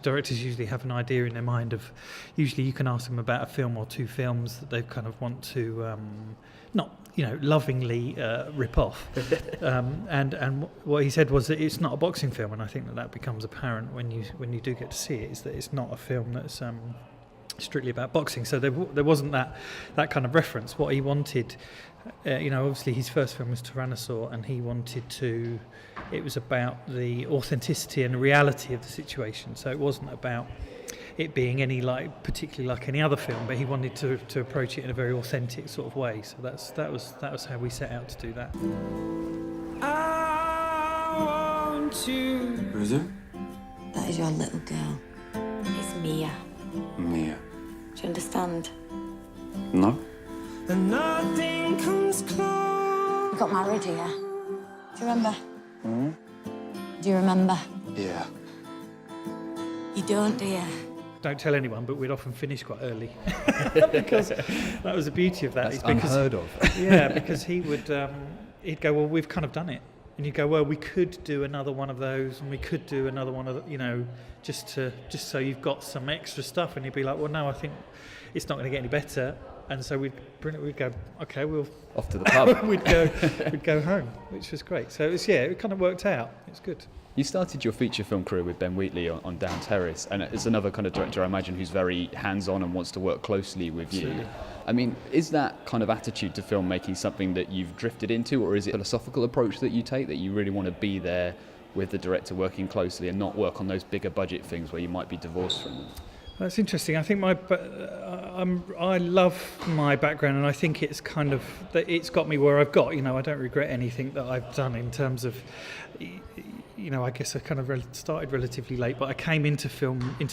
Directors usually have an idea in their mind of, usually you can ask them about a film or two films that they kind of want to not, lovingly rip off. And what he said was that it's not a boxing film, and I think that becomes apparent when you do get to see it, is that it's not a film that's strictly about boxing. So there wasn't that kind of reference. What he wanted, obviously his first film was Tyrannosaur, and he wanted it was about the authenticity and the reality of the situation. So it wasn't about it being particularly like any other film, but he wanted to approach it in a very authentic sort of way. So that was how we set out to do that. Who is it? That is your little girl. It's Mia. Mia. Do you understand? No. And nothing comes close. We got married here. Do you remember? Mm-hmm. Do you remember? Yeah. You don't, do you? Don't tell anyone, but we'd often finish quite early because that was the beauty of that. That's unheard of. Yeah, because he'd go, well, we've kind of done it, and you'd go, well, we could do another one of those, and we could do another one of just so you've got some extra stuff, and he'd be like, well, no, I think it's not going to get any better, and so we'd go, okay, we'll off to the pub. we'd go home, which was great. So it kind of worked out. It's good. You started your feature film career with Ben Wheatley on Down Terrace, and it's another kind of director, I imagine, who's very hands-on and wants to work closely with Absolutely. you. I mean, is that kind of attitude to filmmaking something that you've drifted into, or is it a philosophical approach that you take, that you really want to be there with the director working closely and not work on those bigger budget things where you might be divorced from them? That's interesting. I think I love my background, and I think it's kind of that it's got me where I've got. I don't regret anything that I've done in terms of, I guess I kind of started relatively late, but I came into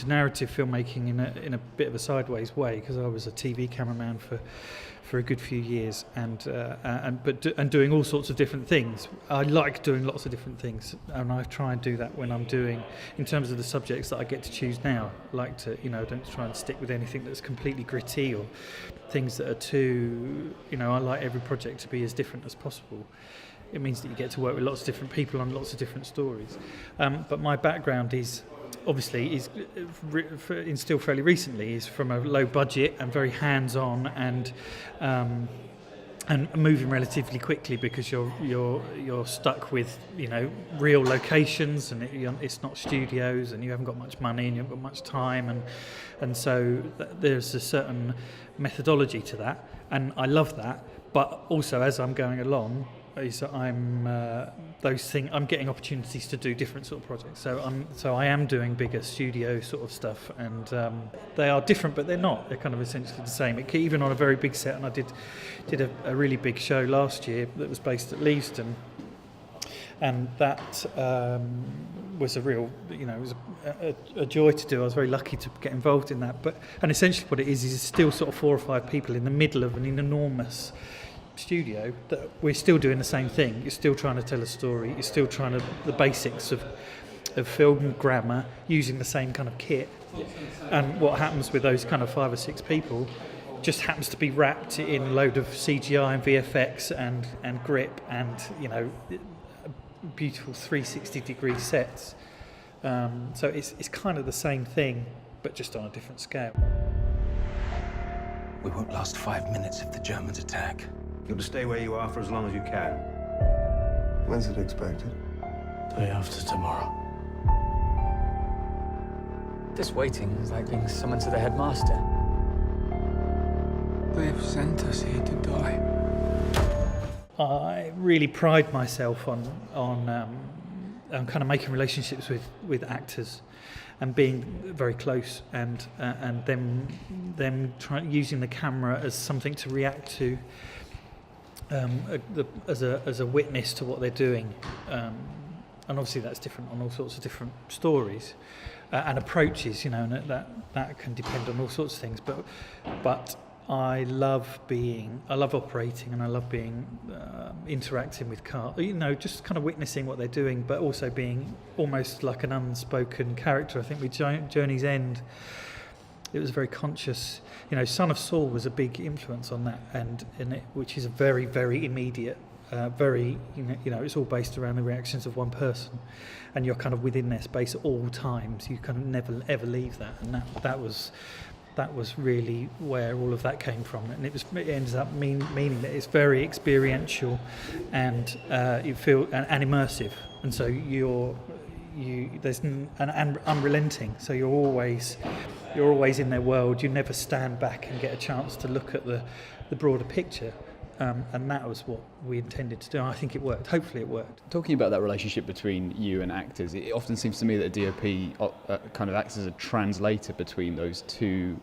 narrative filmmaking in a bit of a sideways way, because I was a TV cameraman for a good few years, and doing all sorts of different things. I like doing lots of different things, and I try and do that when I'm doing, in terms of the subjects that I get to choose now. I like to, don't try and stick with anything that's completely gritty or things that are too, I like every project to be as different as possible. It means that you get to work with lots of different people on lots of different stories. But my background is instilled fairly recently, is from a low budget and very hands-on and moving relatively quickly, because you're stuck with real locations, and it's not studios, and you haven't got much money and you haven't got much time, and so there's a certain methodology to that, and I love that. But also, as I'm going along, I'm getting opportunities to do different sort of projects. So I am doing bigger studio sort of stuff, and they are different, but they're not. They're kind of essentially the same. Even on a very big set, and I did a really big show last year that was based at Leavesden, and that was a real, it was a joy to do. I was very lucky to get involved in that. And essentially what it is still sort of 4 or 5 people in the middle of an enormous studio, that we're still doing the same thing. You're still trying to tell a story. You're still trying to the basics of film grammar, using the same kind of kit. And what happens with those kind of 5 or 6 people just happens to be wrapped in a load of CGI and VFX and grip and beautiful 360-degree sets. So it's kind of the same thing, but just on a different scale. We won't last 5 minutes if the Germans attack. You'll stay where you are for as long as you can. When's it expected? Day after tomorrow. This waiting is like being summoned to the headmaster. They've sent us here to die. I really pride myself on kind of making relationships with actors and being very close, and them using the camera as something to react to, as a witness to what they're doing, and obviously that's different on all sorts of different stories and approaches, and that can depend on all sorts of things. But I love operating, and I love interacting with cast, just kind of witnessing what they're doing, but also being almost like an unspoken character. I think with Journey's End, it was very conscious. Son of Saul was a big influence on that, and which is a very, very immediate very, it's all based around the reactions of one person, and you're kind of within their space at all times. You kind of never ever leave that, and that was really where all of that came from. And it ends up meaning that it's very experiential, and you feel and immersive, and so there's an unrelenting. So you're always in their world. You never stand back and get a chance to look at the broader picture. And that was what we intended to do. I think it worked. Hopefully it worked. Talking about that relationship between you and actors, it often seems to me that a DOP kind of acts as a translator between those two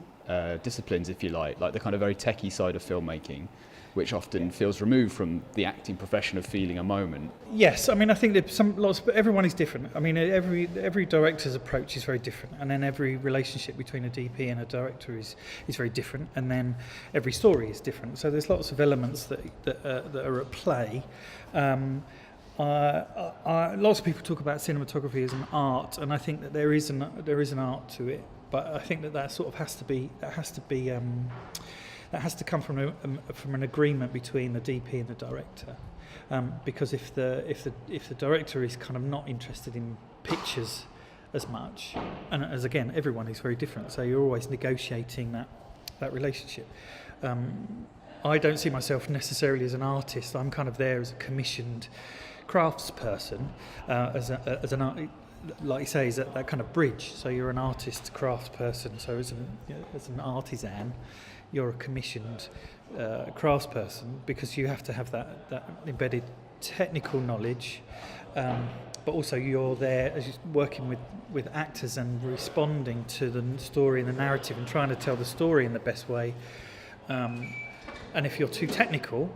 disciplines, if you like the kind of very techie side of filmmaking, which often feels removed from the acting profession of feeling a moment. Yes, I mean, I think that everyone is different. I mean, every director's approach is very different, and then every relationship between a DP and a director is very different, and then every story is different. So there's lots of elements that are at play. Lots of people talk about cinematography as an art, and I think that there is an art to it. But I think that sort of has to come from an agreement between the DP and the director, because if the director is kind of not interested in pictures as much, and as again everyone is very different, so you're always negotiating that relationship. I don't see myself necessarily as an artist. I'm kind of there as a commissioned craftsperson, as an art. Like you say, is that kind of bridge. So you're an artist craftsperson. So as an artisan, you're a commissioned craftsperson, because you have to have that embedded technical knowledge, but also you're there as you're working with actors and responding to the story and the narrative and trying to tell the story in the best way. And if you're too technical,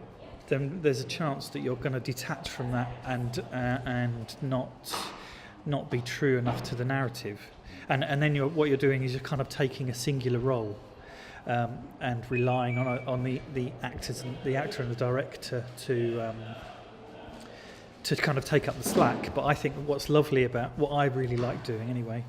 then there's a chance that you're going to detach from that and not be true enough to the narrative. And then what you're doing is you're kind of taking a singular role. And relying on the actors and the actor and the director to kind of take up the slack. But I think what's lovely about what I really like doing anyway,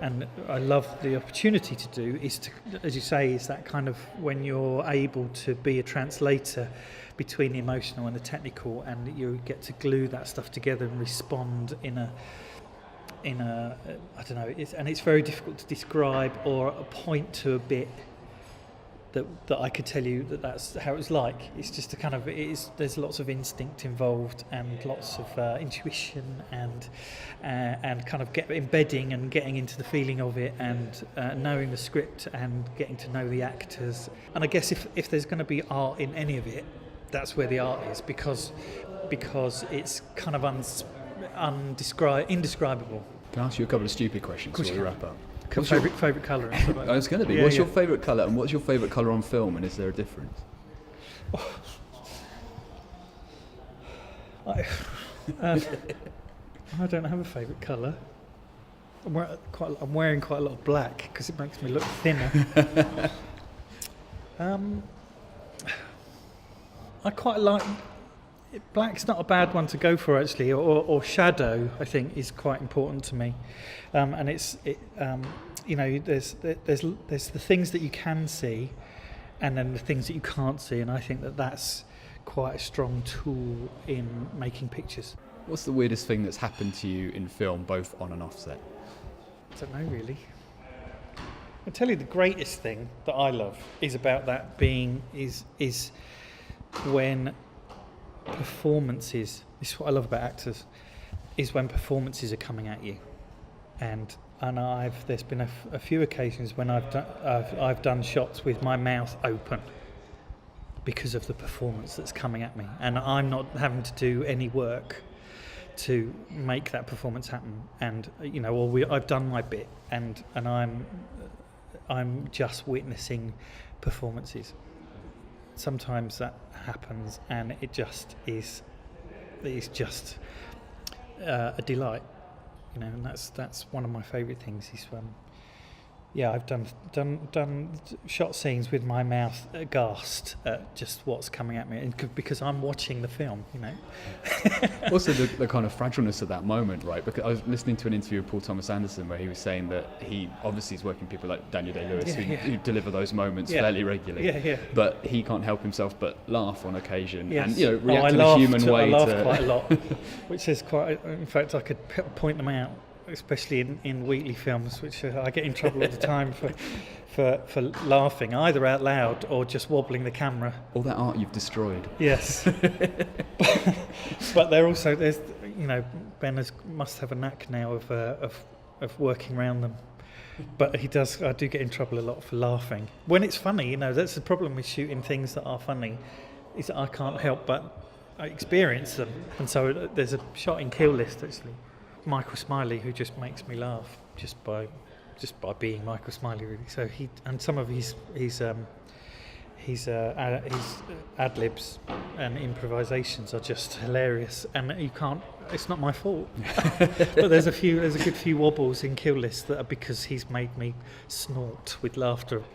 and I love the opportunity to do, is to, as you say, is that kind of when you're able to be a translator between the emotional and the technical, and you get to glue that stuff together and respond in a I don't know. It's very difficult to describe or point to a bit that I could tell you that's how it was like. It's just a kind of there's lots of instinct involved, and lots of intuition, and kind of embedding and getting into the feeling of it, and knowing the script and getting to know the actors. And I guess if there's going to be art in any of it, that's where the art is, because it's kind of indescribable. Can I ask you a couple of stupid questions before we wrap up? What's your favourite colour? I was going to be. What's your favourite colour, and what's your favourite colour on film, and is there a difference? I don't have a favourite colour. I'm wearing quite a lot of black because it makes me look thinner. I quite like. Black's not a bad one to go for, actually, or shadow. I think is quite important to me, and there's the things that you can see, and then the things that you can't see, and I think that's quite a strong tool in making pictures. What's the weirdest thing that's happened to you in film, both on and off set? I don't know, really. I'll tell you the greatest thing that I love is about that being is when performances, this is what I love about actors, is when performances are coming at you, and there's been a few occasions when I've done shots with my mouth open because of the performance that's coming at me, and I'm not having to do any work to make that performance happen, and I've done my bit, and I'm just witnessing performances. Sometimes that happens, and it's just a delight, and that's one of my favourite things is Yeah, I've done shot scenes with my mouth aghast at just what's coming at me, and because I'm watching the film, you know. Also, the kind of fragileness of that moment, right? Because I was listening to an interview with Paul Thomas Anderson where he was saying that he obviously is working with people like Daniel Day-Lewis who deliver those moments fairly regularly. But he can't help himself but laugh on occasion and react in a human way. I laugh quite a lot, which is quite. In fact, I could point them out, especially in Wheatley films, which I get in trouble all the time for laughing, either out loud or just wobbling the camera. All that art you've destroyed. Yes. But there's Ben must have a knack now of working around them. But I do get in trouble a lot for laughing. When it's funny, that's the problem with shooting things that are funny, is that I can't help but experience them. And so there's a shot in Kill List, actually, Michael Smiley, who just makes me laugh just by being Michael Smiley, really. So some of his ad libs and improvisations are just hilarious, and it's not my fault. But there's a good few wobbles in Kill List that are because he's made me snort with laughter